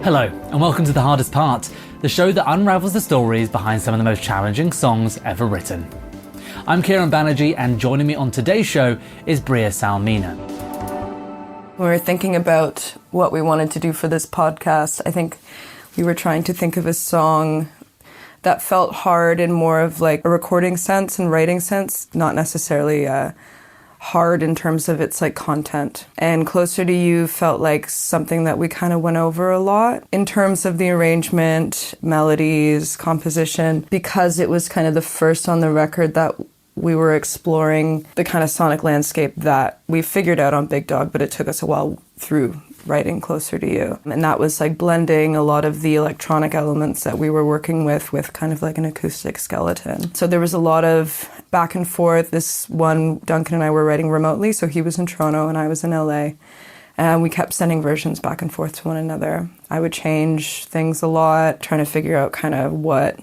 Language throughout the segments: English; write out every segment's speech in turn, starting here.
Hello, and welcome to The Hardest Part, the show that unravels the stories behind some of the most challenging songs ever written. I'm Kieron Banerji, and joining me on today's show is Bria Salmena. When we were thinking about what we wanted to do for this podcast, I think we were trying to think of a song that felt hard in more of like a recording sense and writing sense, not necessarily hard in terms of its like content. And Closer to You felt like something that we kind of went over a lot in terms of the arrangement, melodies, composition, because it was kind of the first on the record that we were exploring the kind of sonic landscape that we figured out on Big Dog, but it took us a while through writing Closer to You. And that was like blending a lot of the electronic elements that we were working with kind of like an acoustic skeleton. So there was a lot of back and forth. This one, Duncan and I were writing remotely, so he was in Toronto and I was in LA. And we kept sending versions back and forth to one another. I would change things a lot, trying to figure out kind of what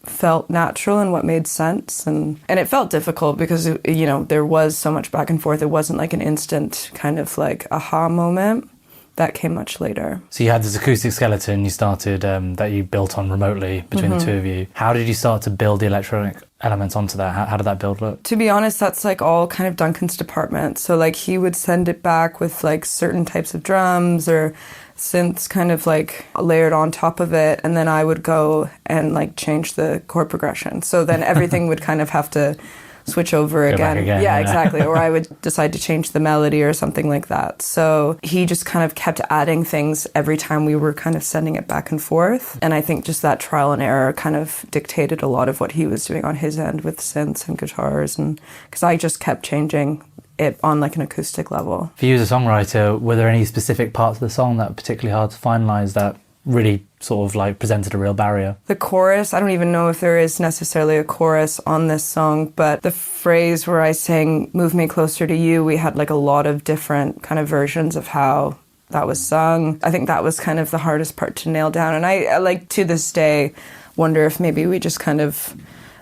felt natural and what made sense. And it felt difficult because, you know, there was so much back and forth. It wasn't like an instant kind of like aha moment. That came much later. So you had this acoustic skeleton you started, that you built on remotely between the two of you. How did you start to build the electronic elements onto that? How did that build look? To be honest, that's like all kind of Duncan's department. So like he would send it back with like certain types of drums or synths kind of like layered on top of it, and then I would go and like change the chord progression. So then everything would kind of have to switch over again. Yeah, exactly. Or I would decide to change the melody or something like that. So he just kind of kept adding things every time we were kind of sending it back and forth. And I think just that trial and error kind of dictated a lot of what he was doing on his end with synths and guitars, and because I just kept changing it on like an acoustic level. For you as a songwriter, were there any specific parts of the song that were particularly hard to finalize that really sort of like presented a real barrier? The chorus, I don't even know if there is necessarily a chorus on this song, but the phrase where I sang "Move Me Closer to You," we had like a lot of different kind of versions of how that was sung. I think that was kind of the hardest part to nail down, and I like to this day wonder if maybe we just kind of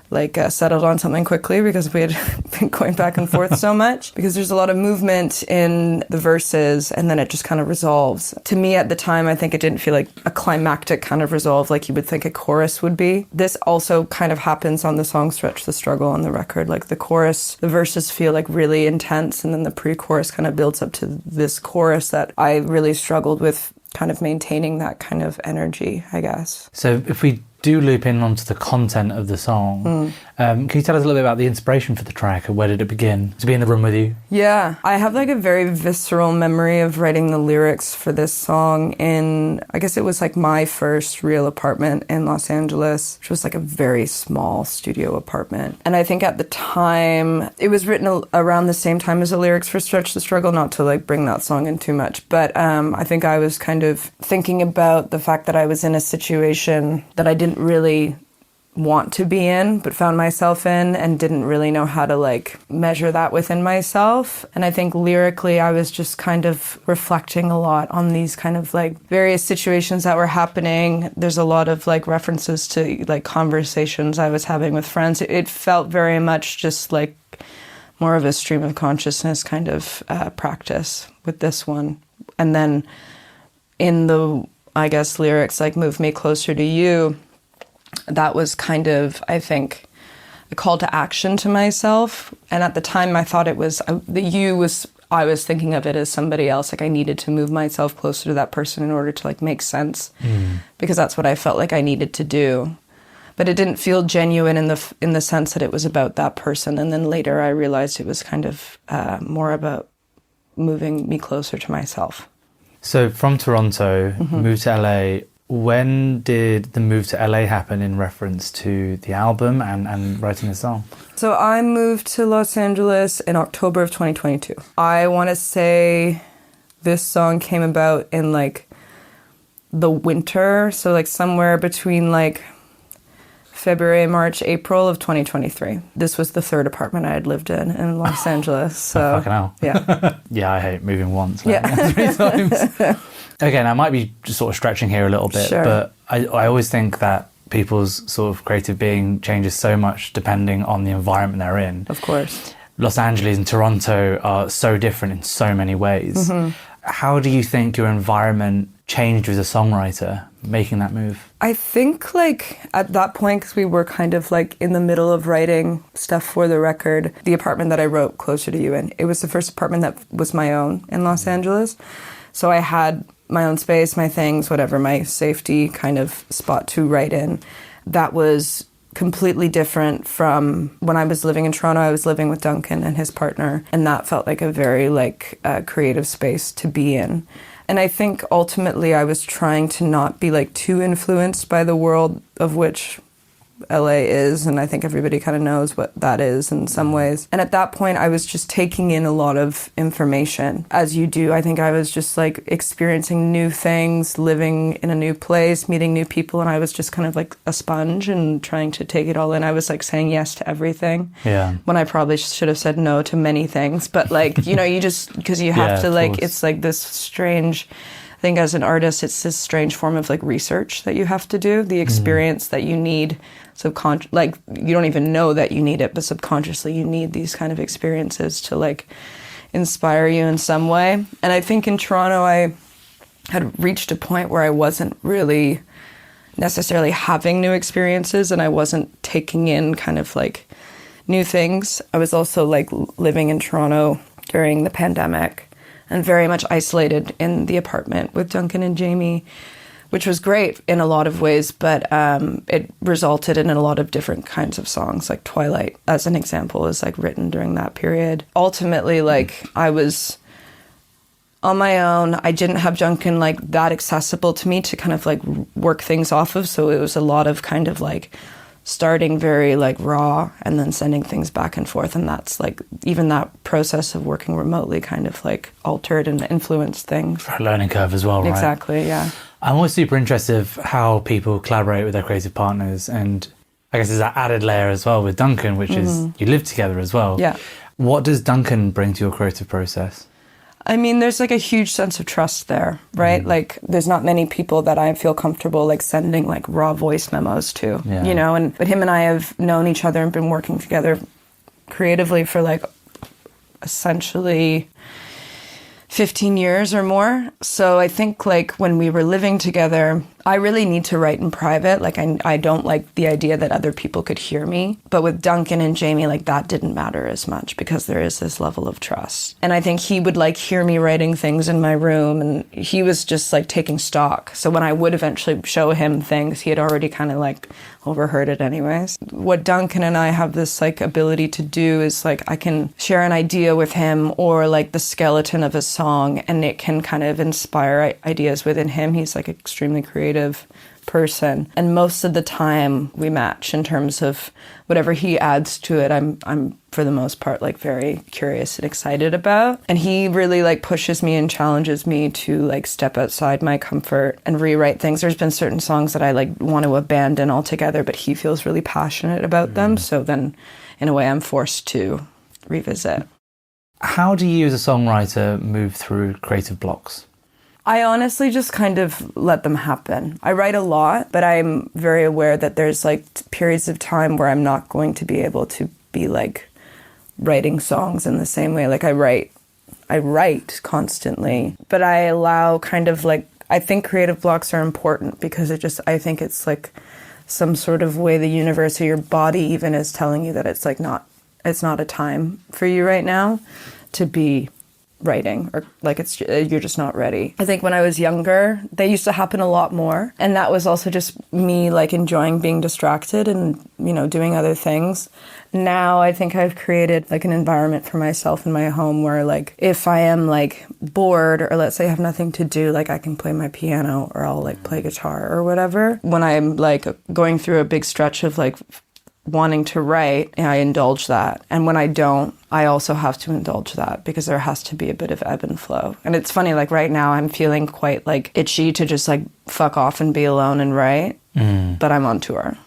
like settled on something quickly because we had been going back and forth so much, because there's a lot of movement in the verses and then it just kind of resolves. To me at the time, I think it didn't feel like a climactic kind of resolve like you would think a chorus would be. This also kind of happens on the song Stretch the Struggle on the record. Like the chorus, the verses feel like really intense, and then the pre-chorus kind of builds up to this chorus that I really struggled with kind of maintaining that kind of energy, I guess. So if we do loop in onto the content of the song, can you tell us a little bit about the inspiration for the track, and where did it begin to be in the room with you? Yeah, I have like a very visceral memory of writing the lyrics for this song in, I guess it was like my first real apartment in Los Angeles, which was like a very small studio apartment. And I think at the time, it was written around the same time as the lyrics for Stretch the Struggle, not to like bring that song in too much, but I think I was kind of thinking about the fact that I was in a situation that I didn't really want to be in, but found myself in, and didn't really know how to like measure that within myself. And I think lyrically I was just kind of reflecting a lot on these kind of like various situations that were happening. There's a lot of like references to like conversations I was having with friends. It felt very much just like more of a stream of consciousness kind of practice with this one. And then in the, I guess, lyrics like "Move Me Closer to You," that was kind of, I think, a call to action to myself. And at the time I thought it was, I was thinking of it as somebody else. Like I needed to move myself closer to that person in order to like make sense, because that's what I felt like I needed to do. But it didn't feel genuine in the sense that it was about that person. And then later I realized it was kind of more about moving me closer to myself. So from Toronto, moved to LA. When did the move to LA happen in reference to the album and writing the song? So I moved to Los Angeles in October of 2022. I want to say this song came about in like the winter, so like somewhere between like February, March, April of 2023. This was the third apartment I had lived in Los Angeles. So fucking hell. Yeah. Yeah, I hate moving once. Like, yeah. 3 times. Okay, now I might be just sort of stretching here a little bit, sure, but I always think that people's sort of creative being changes so much depending on the environment they're in. Of course. Los Angeles and Toronto are so different in so many ways. How do you think your environment changed as a songwriter, making that move? I think like at that point, because we were kind of like in the middle of writing stuff for the record, the apartment that I wrote Closer to You in, it was the first apartment that was my own in Los Angeles. So I had my own space, my things, whatever, my safety kind of spot to write in. That was completely different from when I was living in Toronto. I was living with Duncan and his partner, and that felt like a very like creative space to be in. And I think ultimately I was trying to not be like too influenced by the world of which LA is, and I think everybody kind of knows what that is in some ways. And at that point I was just taking in a lot of information, as you do. I think I was just like experiencing new things, living in a new place, meeting new people, and I was just kind of like a sponge and trying to take it all in. I was like saying yes to everything, when I probably should have said no to many things, but like, you know, you just, because you have to like, it's like this strange, I think as an artist, it's this strange form of like research that you have to do, the experience that you need like you don't even know that you need it, but subconsciously you need these kind of experiences to like inspire you in some way. And I think in Toronto, I had reached a point where I wasn't really necessarily having new experiences, and I wasn't taking in kind of like new things. I was also like living in Toronto during the pandemic and very much isolated in the apartment with Duncan and Jamie, which was great in a lot of ways, but it resulted in a lot of different kinds of songs, like Twilight, as an example, is like written during that period. Ultimately, like I was on my own. I didn't have Duncan like that accessible to me to kind of like work things off of, so it was a lot of kind of like starting very like raw and then sending things back and forth, and that's like even that process of working remotely kind of like altered and influenced things. For a learning curve as well, right? Exactly, yeah. I'm always super interested of how people collaborate with their creative partners, and I guess there's that added layer as well with Duncan, which is you live together as well. Yeah. What does Duncan bring to your creative process? I mean, there's like a huge sense of trust there, right? Like there's not many people that I feel comfortable like sending like raw voice memos to, you know, but him and I have known each other and been working together creatively for like essentially 15 years or more. So I think like when we were living together, I really need to write in private. Like I don't like the idea that other people could hear me. But with Duncan and Jamie, like that didn't matter as much because there is this level of trust. And I think he would like hear me writing things in my room, and he was just like taking stock. So when I would eventually show him things, he had already kind of like overheard it anyways. What Duncan and I have this like ability to do is like I can share an idea with him or like the skeleton of a song, and it can kind of inspire ideas within him. He's like extremely creative person, and most of the time we match in terms of whatever he adds to it. I'm for the most part like very curious and excited about, and he really like pushes me and challenges me to like step outside my comfort and rewrite things. There's been certain songs that I like want to abandon altogether, but he feels really passionate about them, so then in a way I'm forced to revisit. How do you as a songwriter move through creative blocks? I honestly just kind of let them happen. I write a lot, but I'm very aware that there's like periods of time where I'm not going to be able to be like writing songs in the same way. Like I write constantly, but I allow kind of like, I think creative blocks are important because I think it's like some sort of way the universe or your body even is telling you that it's like it's not a time for you right now to be writing, or like you're just not ready. I think when I was younger, they used to happen a lot more, and that was also just me like enjoying being distracted and, you know, doing other things. Now I think I've created like an environment for myself in my home where like if I am like bored, or let's say I have nothing to do, like I can play my piano or I'll like play guitar or whatever. When I'm like going through a big stretch of like wanting to write, I indulge that. And when I don't, I also have to indulge that because there has to be a bit of ebb and flow. And it's funny, like right now I'm feeling quite like itchy to just like fuck off and be alone and write, but I'm on tour.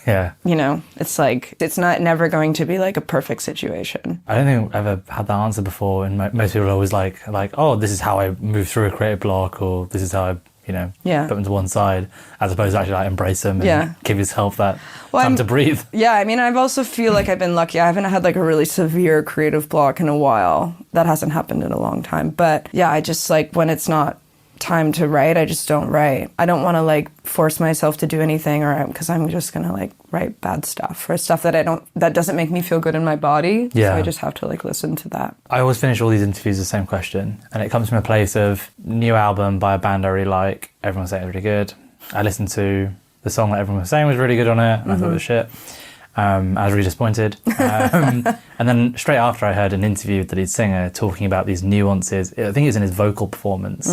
Yeah. You know, it's like, it's not never going to be like a perfect situation. I don't think I've ever had that answer before, and most people are always like, oh, this is how I move through a creative block, or this is how I, put them to one side, as opposed to actually like embrace them and give yourself that time to breathe. Yeah, I mean, I also feel like I've been lucky. I haven't had like a really severe creative block in a while. That hasn't happened in a long time. But yeah, I just like when it's not time to write, I just don't write. I don't want to like force myself to do anything, or because I'm just gonna like write bad stuff or stuff that doesn't make me feel good in my body. Yeah. So I just have to like listen to that. I always finish all these interviews with the same question, and it comes from a place of new album by a band I really like. Everyone's saying it's really good. I listened to the song that everyone was saying was really good on it, and I thought it was shit. I was really disappointed. And then straight after, I heard an interview with the lead singer talking about these nuances. I think it was in his vocal performance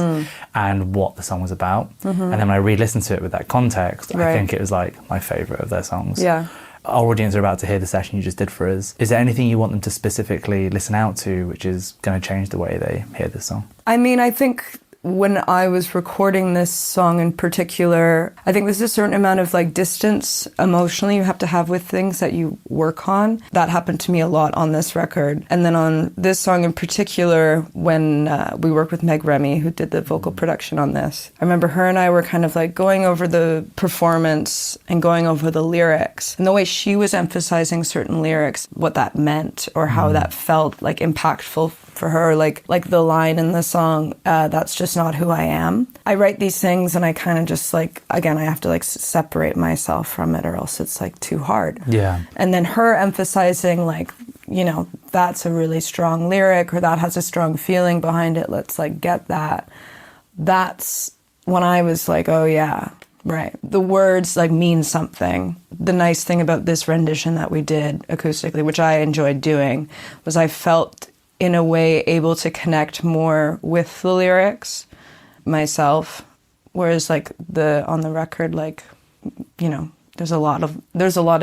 and what the song was about. And then when I re-listened to it with that context, I think it was like my favourite of their songs. Yeah. Our audience are about to hear the session you just did for us. Is there anything you want them to specifically listen out to, which is going to change the way they hear this song? I mean, I think when I was recording this song in particular, I think there's a certain amount of like distance emotionally you have to have with things that you work on. That happened to me a lot on this record. And then on this song in particular, when we worked with Meg Remy, who did the vocal production on this, I remember her and I were kind of like going over the performance and going over the lyrics. And the way she was emphasizing certain lyrics, what that meant or how that felt like impactful for her, like the line in the song, that's just not who I am. I write these things and I kind of just like, again, I have to like separate myself from it or else it's like too hard. Yeah. And then her emphasizing like, that's a really strong lyric or that has a strong feeling behind it. Let's like get that. That's when I was like, oh yeah, right. The words like mean something. The nice thing about this rendition that we did acoustically, which I enjoyed doing, was I felt in a way able to connect more with the lyrics myself, whereas like on the record, like there's a lot of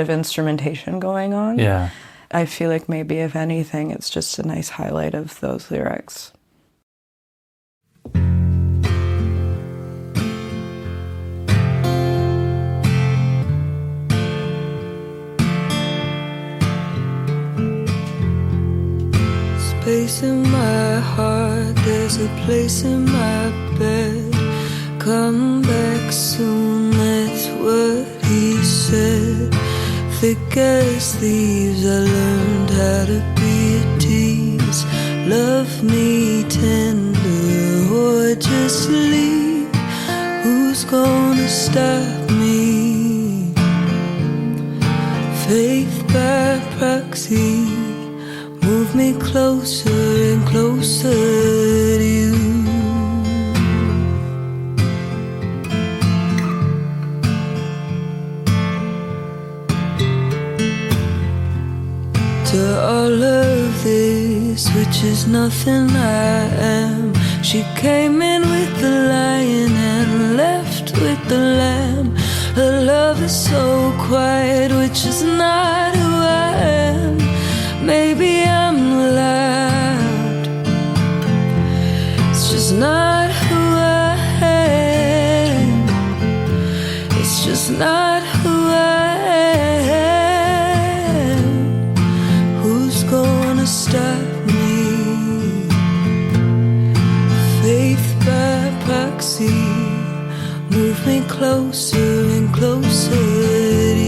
instrumentation going on. Yeah, I feel like maybe if anything it's just a nice highlight of those lyrics. Space in my heart, there's a place in my bed. Come back soon, that's what he said. Thick as thieves, I learned how to be a tease. Love me tender or just leave. Who's gonna stop me? Faith by proxy, move me closer and closer to you. To all of this, which is nothing I am, she came in with the lion and left with the lamb. Her love is so quiet, which is not who I am. Maybe I'm loud, it's just not who I am. It's just not who I am. Who's gonna stop me? Faith by proxy, move me closer and closer to you.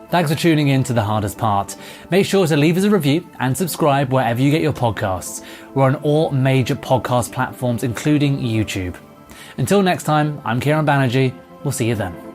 Thanks for tuning in to The Hardest Part. Make sure to leave us a review and subscribe wherever you get your podcasts. We're on all major podcast platforms, including YouTube. Until next time, I'm Kieron Banerji. We'll see you then.